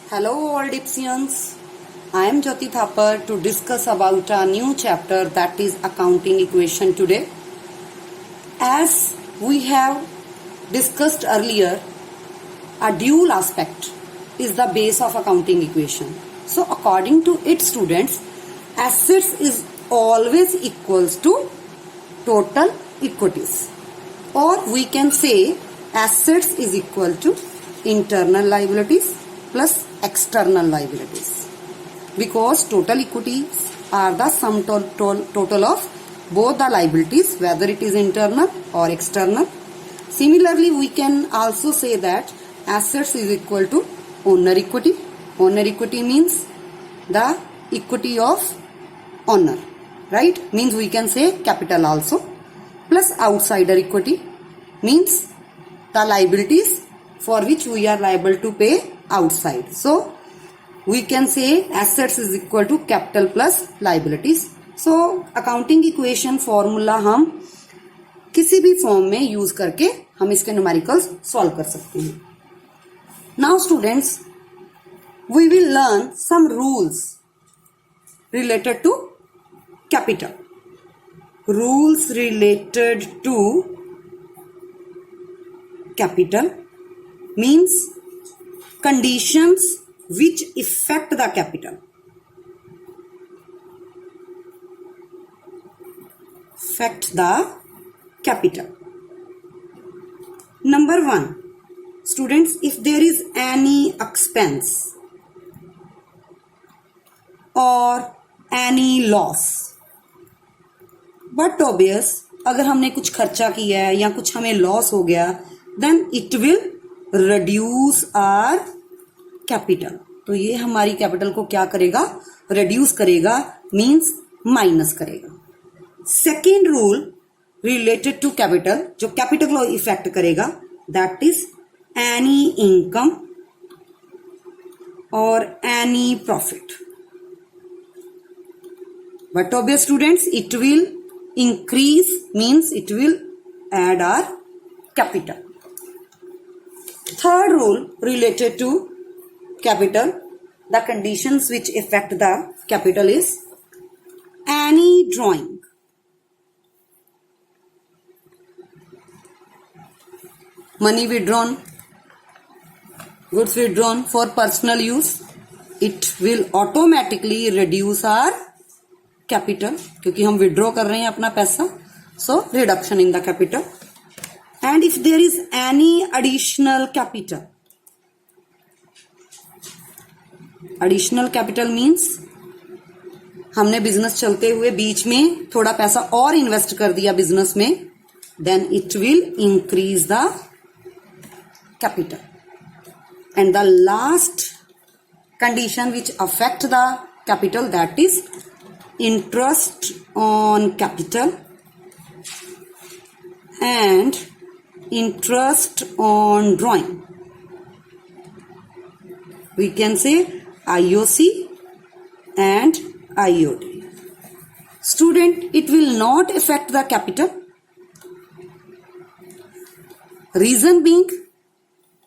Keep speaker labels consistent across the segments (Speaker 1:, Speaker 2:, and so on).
Speaker 1: Hello all Dipsians, I am Jyoti Thapar to discuss about a new chapter that is accounting equation today. As we have discussed earlier, a dual aspect is the base of accounting equation. So according to it students, assets is always equals to total equities, or we can say assets is equal to internal liabilities plus external liabilities, because total equities are the sum total of both the liabilities, whether it is internal or external. Similarly, we can also say that assets is equal to owner equity. Owner equity means the equity of owner, right? Means we can say capital also, plus outsider equity means the liabilities for which we are liable to pay outside. So we can say assets is equal to capital plus liabilities. So accounting equation formula हम किसी भी form में use करके हम इसके numericals solve कर सकते हैं. Now students, we will learn some rules related to capital. Rules related to capital means conditions which affect the capital. Affect the capital. Number 1, students, if there is any expense or any loss, but obvious अगर हमने कुछ खर्चा किया है या कुछ हमें loss हो गया, then it will reduce our capital. तो ये हमारी कैपिटल को क्या करेगा? reduce करेगा, means माइनस करेगा. Second rule related to capital, जो कैपिटल को इफेक्ट करेगा, दैट इज एनी इनकम और any profit. But obvious students, it will increase means it will add our capital. Third rule related to capital, the conditions which affect the capital is any drawing, money withdrawn, goods withdrawn for personal use, it will automatically reduce our capital, क्योंकि हम withdraw कर रहे हैं अपना पैसा. So reduction in the capital. And if there is any additional capital, additional capital means हमने business चलते हुए बीच में थोड़ा पैसा और इन्वेस्ट कर दिया बिजनेस में, then it will increase the capital. And the last condition which affect the capital, that is interest on capital and interest on drawing. We can say IOC and IOD. Student, it will not affect the capital. Reason being,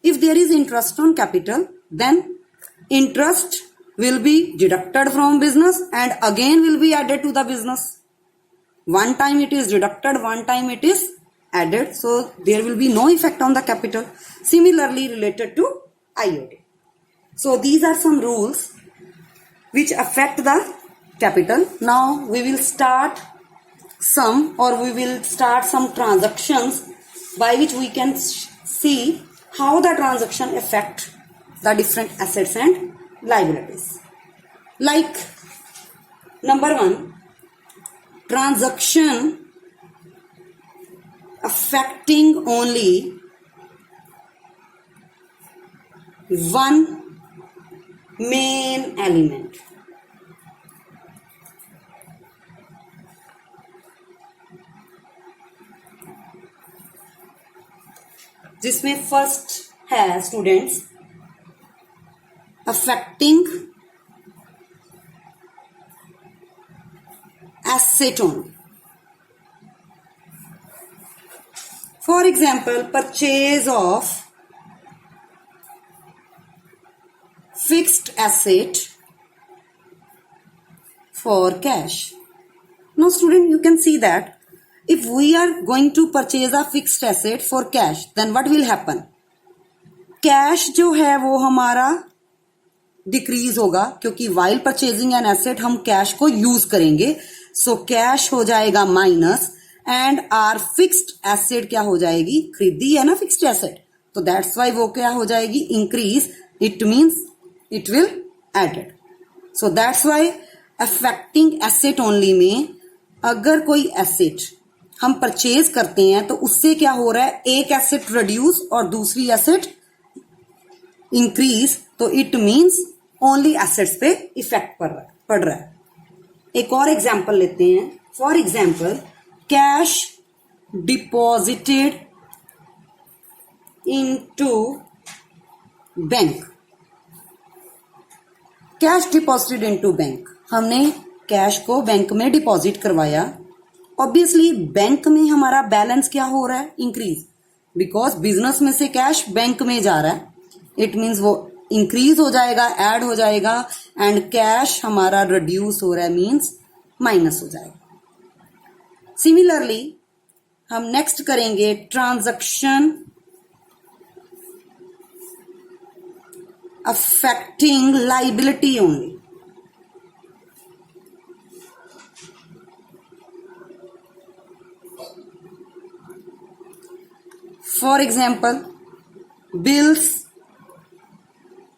Speaker 1: if there is interest on capital, then interest will be deducted from business and again will be added to the business. One time it is deducted, one time it is added, so there will be no effect on the capital. Similarly related to IOD. So these are some rules which affect the capital. Now we will start some transactions by which we can see how the transaction affect the different assets and liabilities. Like number 1, transaction affecting only one main element. जिसमें first है students affecting asset only. For example, purchase of fixed asset for cash. Now student, you can see that if we are going to purchase a fixed asset for cash, then what will happen? Cash जो है वो हमारा decrease होगा, क्योंकि while purchasing an asset हम cash को use करेंगे, so cash हो जाएगा minus and are fixed asset क्या हो जाएगी, खरीदी है ना फिक्स्ड एसेट, तो दैट्स वाई वो क्या हो जाएगी, increase. It means it will added. So that's why affecting asset only में अगर कोई एसेट हम परचेज करते हैं तो उससे क्या हो रहा है, एक एसेट रिड्यूस और दूसरी एसेट इंक्रीज, तो इट मीन्स ओनली एसेट्स पे इफेक्ट पड़ रहा है. एक और एग्जांपल लेते हैं. For example, cash deposited into bank. Cash deposited into bank, हमने कैश को बैंक में डिपॉजिट करवाया. ऑब्वियसली बैंक में हमारा बैलेंस क्या हो रहा है, इंक्रीज, बिकॉज बिजनेस में से कैश बैंक में जा रहा है. इट मीन्स वो इंक्रीज हो जाएगा, ऐड हो जाएगा, एंड कैश हमारा रिड्यूस हो रहा है, मीन्स माइनस हो जाएगा. सिमिलरली हम नेक्स्ट करेंगे transaction affecting liability only. For example, bills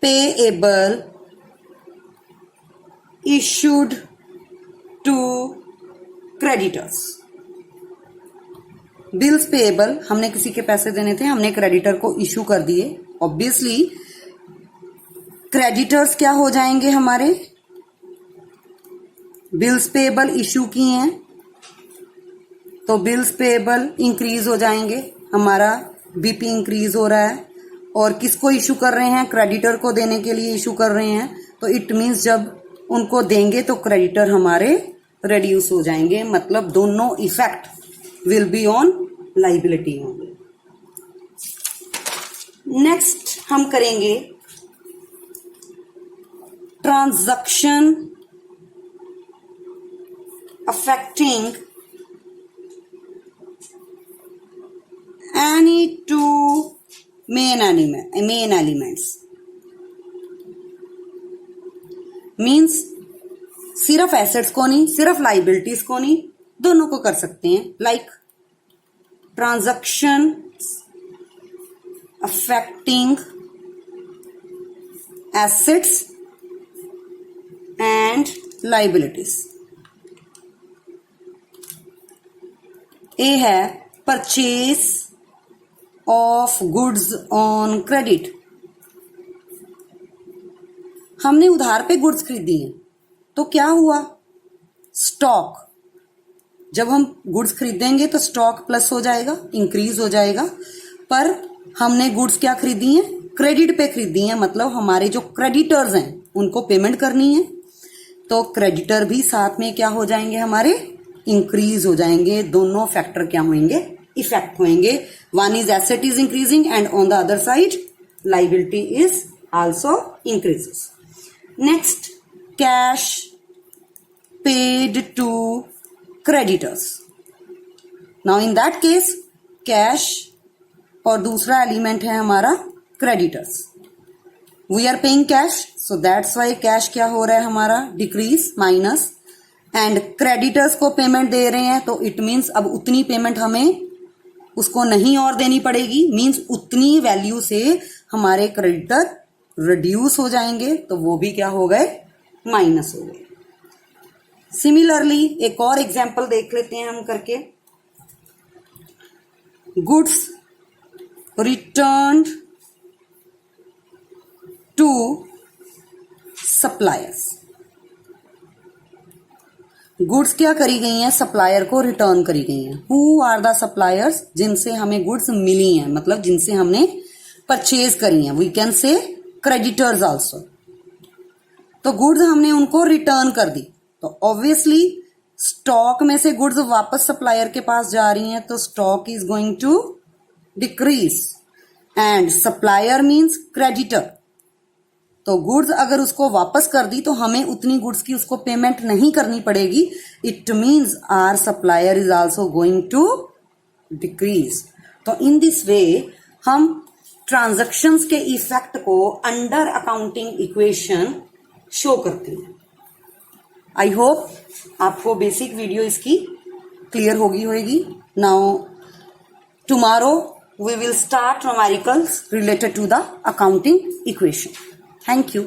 Speaker 1: payable issued to creditors. Bills payable, हमने किसी के पैसे देने थे, हमने क्रेडिटर को इशू कर दिए. ऑब्वियसली क्रेडिटर्स क्या हो जाएंगे हमारे, बिल्स पेएबल इशू किए हैं तो बिल्स पेएबल इंक्रीज हो जाएंगे, हमारा बीपी इंक्रीज हो रहा है. और किसको इशू कर रहे हैं, क्रेडिटर को देने के लिए इशू कर रहे हैं, तो इट मीन्स जब उनको देंगे तो क्रेडिटर हमारे रिड्यूस हो जाएंगे. मतलब दोनों effect will be on liability only. Next हम करेंगे transaction affecting any two main elements. Means सिर्फ एसेट्स को नहीं, सिर्फ लाइबिलिटीज को नहीं, दोनों को कर सकते हैं. Like transaction affecting assets and liabilities. A है purchase of goods on credit. हमने उधार पे गुड्स खरीदी हैं, तो क्या हुआ, स्टॉक, जब हम गुड्स खरीदेंगे तो स्टॉक प्लस हो जाएगा, इंक्रीज हो जाएगा. पर हमने गुड्स क्या खरीदी हैं, क्रेडिट पे खरीदी हैं, मतलब हमारे जो क्रेडिटर्स हैं उनको पेमेंट करनी है, तो क्रेडिटर भी साथ में क्या हो जाएंगे, हमारे इंक्रीज हो जाएंगे. दोनों फैक्टर क्या होंगे, इफेक्ट होंगे. One is asset is increasing and on the other side liability is also increases. Next, cash paid to creditors. Now in that case cash और दूसरा एलिमेंट है हमारा creditors. We are paying cash, so that's why cash क्या हो रहा है हमारा, decrease, minus, and creditors को पेमेंट दे रहे हैं, तो इट मीन्स अब उतनी पेमेंट हमें उसको नहीं और देनी पड़ेगी, मीन्स उतनी वैल्यू से हमारे क्रेडिटर रिड्यूस हो जाएंगे, तो वो भी क्या हो गए, माइनस हो गए. सिमिलरली एक और एग्जांपल देख लेते हैं हम करके. Goods returned to suppliers. Goods क्या करी गई हैं, सप्लायर को रिटर्न करी गई हैं. हु आर द सप्लायर्स, जिनसे हमें गुड्स मिली हैं, मतलब जिनसे हमने परचेज करी हैं. We can say creditors also. तो गुड्स हमने उनको रिटर्न कर दी, तो ऑब्वियसली स्टॉक में से गुड्स वापस सप्लायर के पास जा रही हैं, तो stock is going to decrease, and supplier means creditor. तो गुड्स अगर उसको वापस कर दी तो हमें उतनी गुड्स की उसको पेमेंट नहीं करनी पड़ेगी. It means our supplier is also going to decrease. तो इन दिस वे हम ट्रांजैक्शंस के इफेक्ट को अंडर अकाउंटिंग इक्वेशन शो करते हैं. आई होप आपको बेसिक वीडियो इसकी क्लियर होगी. Now tomorrow we will start numericals related to the accounting equation. Thank you.